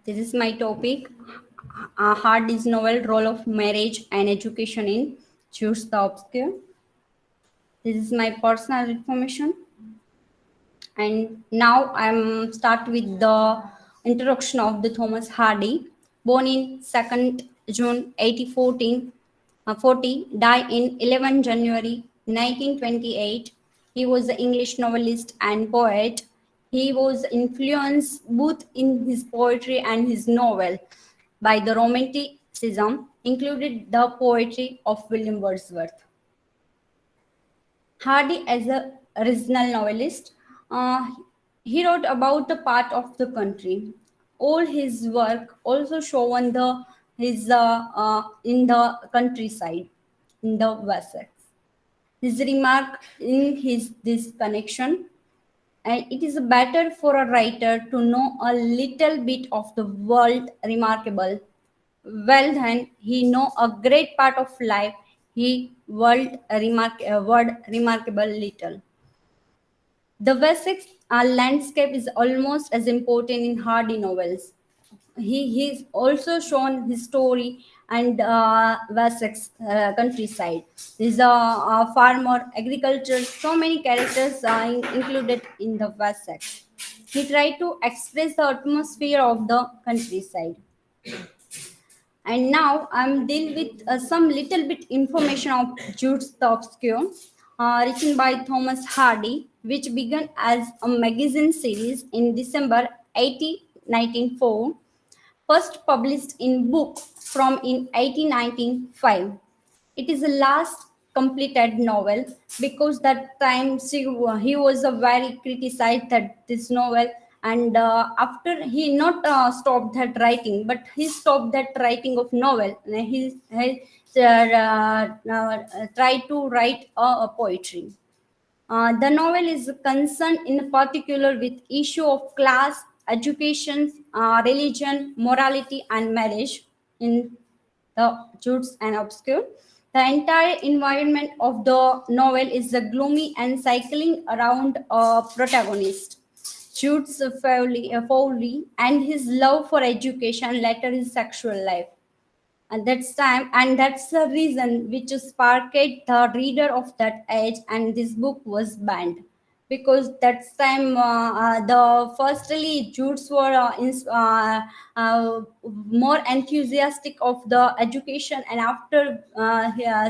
This is my topic. Hard is novel role of marriage and education in Jude the Obscure. This is my personal information. And now I'm start with the introduction of the Thomas Hardy, born in 2nd June 1840, died in 11 January 1928. He was an English novelist and poet. He was influenced both in his poetry and his novel by the Romanticism, included the poetry of William Wordsworth. Hardy, as a original novelist, uh, he wrote about the part of the country. All his work also shown the his in the countryside, in the Wessex. His remark in his this connection, and it is better for a writer to know a little bit of the world remarkable well then he know a great part of life he word remarkable little. The Wessex landscape is almost as important in Hardy novels. He's also shown his story and Wessex countryside. There's a farmer, agriculture, so many characters are included in the Wessex. He tried to express the atmosphere of the countryside. And now I'm dealing with some little bit information of Jude the Obscure, written by Thomas Hardy, which began as a magazine series in December 1894, first published in book from in 1895. It is the last completed novel because that time he was a very criticized that this novel, and after he not stopped that writing but he stopped that writing of novel. He tried to write a poetry. The novel is concerned in particular with issue of class, education, religion, morality, and marriage in the Judes and Obscure. The entire environment of the novel is gloomy and cycling around a protagonist, Jude's Foley, and his love for education, later his sexual life. And that's the reason which sparked the reader of that age, and this book was banned because that's time the firstly Jews were more enthusiastic of the education and after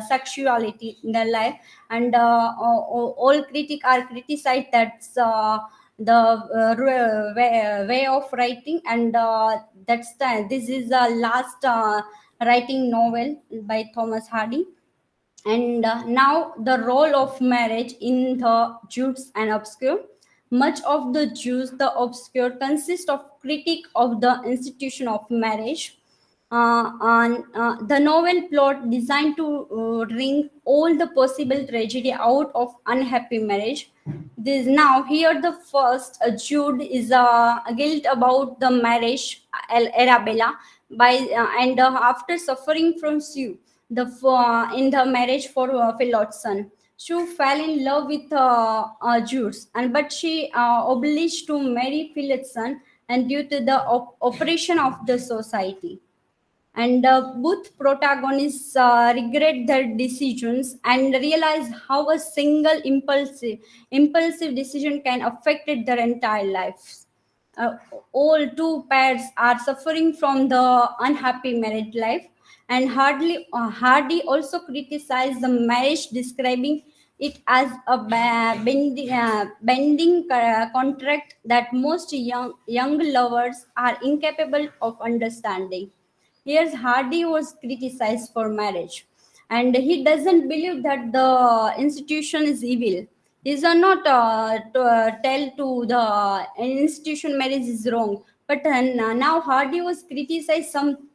sexuality in their life, and all critic are criticized that's the way of writing, and that's time this is the last writing novel by Thomas Hardy. And now the role of marriage in the Jews and Obscure. Much of the Jews, the Obscure, consist of critique of the institution of marriage. The novel plot designed to wring all the possible tragedy out of unhappy marriage. This now here the first Jude is guilt about the marriage Arabella by and after suffering from Sue in the marriage for Philotson. She fell in love with Jude, and but she obliged to marry Philotson, and due to the oppression of the society. And both protagonists regret their decisions and realize how a single impulsive decision can affect their entire lives. uh, all two pairs are suffering from the unhappy married life, and Hardy also criticized the marriage, describing it as a bending contract that most young lovers are incapable of understanding. Here's Hardy was criticized for marriage, and he doesn't believe that the institution is evil. He does not tell to the institution marriage is wrong. But now Hardy was criticized some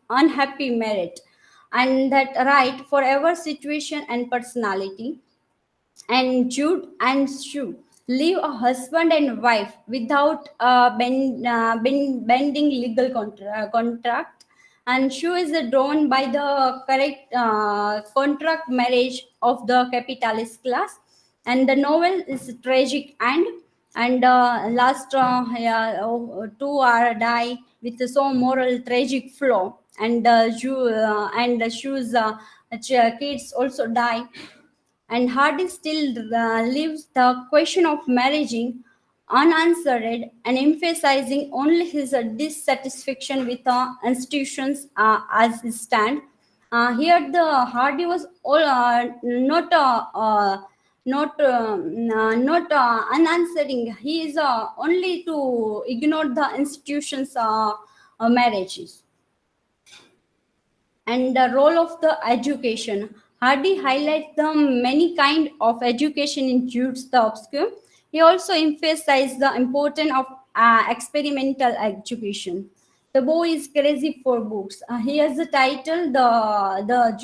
unhappy marriage, and that right forever situation and personality. And Jude and Sue leave a husband and wife without bending legal contract, and Sue is drawn by the correct contract marriage of the capitalist class. And the novel is tragic and And last yeah, two are die with some moral tragic flaw, and and the shoes kids also die. And Hardy still leaves the question of marrying unanswered and emphasizing only his dissatisfaction with institutions as it stand. Here, the Hardy was all, not unanswering. He is only to ignore the institutions' marriages. And the role of the education. Hardy highlights the many kind of education in Jude's the Obscure. He also emphasized the importance of experimental education. The boy is crazy for books. Here's the title. The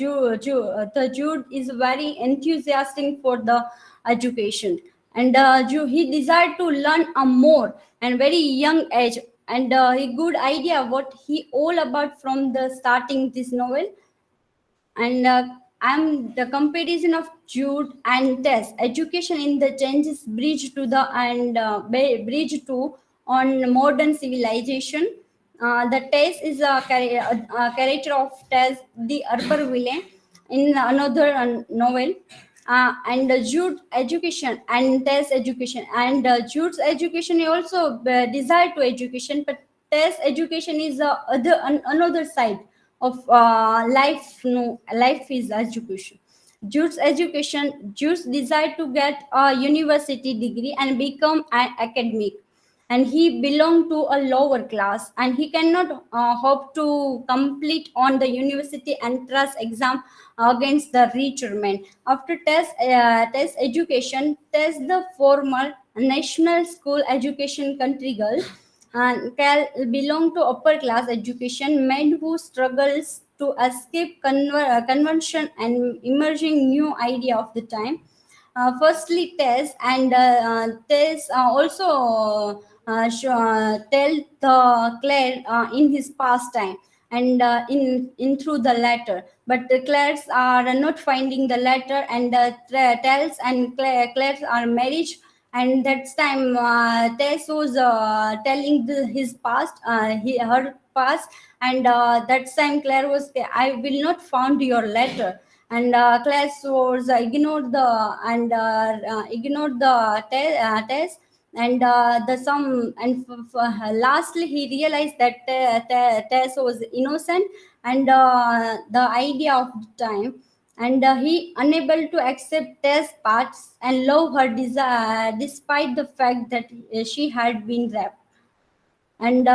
Jude is very enthusiastic for the education, and he desired to learn more and very young age, and a good idea what he all about from the starting this novel. And I'm the comparison of Jude and Tess education in the changes bridge to the and bridge to on modern civilization. The Tess is a character of Tess the urban villain in another novel. And Jude education and Tess education, and Jude's education is also desire to education, but Tess education is another side of life. No, life is education. Jude's desire to get a university degree and become an academic, and he belonged to a lower class, and he cannot hope to complete on the university entrance exam against the richer men. After test education, test the formal national school education country girl, and Cal belong to upper class education men who struggles to escape convention and emerging new idea of the time. Firstly, Tess also tell the Claire in his pastime, and in through the letter. But the Claires are not finding the letter, and tells and Claires are married. And that time Tess was telling his past, her past, and that time Claire was, I will not found your letter. And Claire was ignored the and ignored the test, and the some, and lastly he realized that Tess was innocent, and the idea of the time, and he unable to accept Tess parts and love her desire despite the fact that she had been raped. And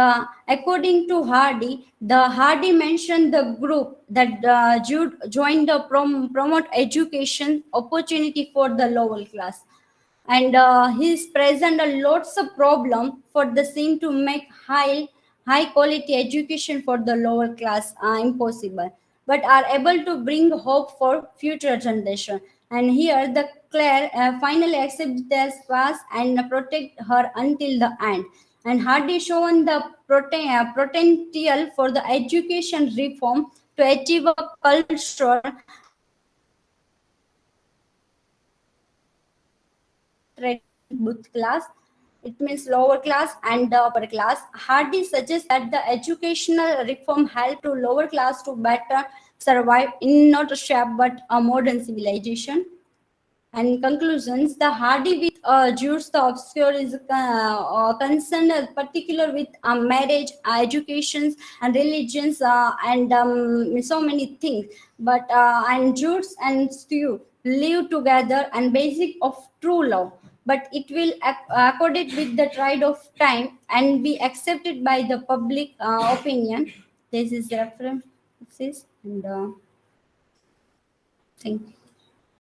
according to Hardy, the Hardy mentioned the group that Jude joined the promote education opportunity for the lower class, and he's present a lots of problem for the same to make high quality education for the lower class impossible, but are able to bring hope for future generation. And here the Claire finally accepts their past and protect her until the end. And Hardy shown the potential for the education reform to achieve a cultural both class, it means lower class and the upper class. Hardy suggests that the educational reform help to lower class to better survive in not a shape but a modern civilization. And conclusions, the Hardy with Jude the Obscure is concerned particular with marriage, educations, and religions, and so many things. But and Jude and Stew live together and basic of true love. But it will accord it with the tide of time and be accepted by the public opinion. This is references, and thank you.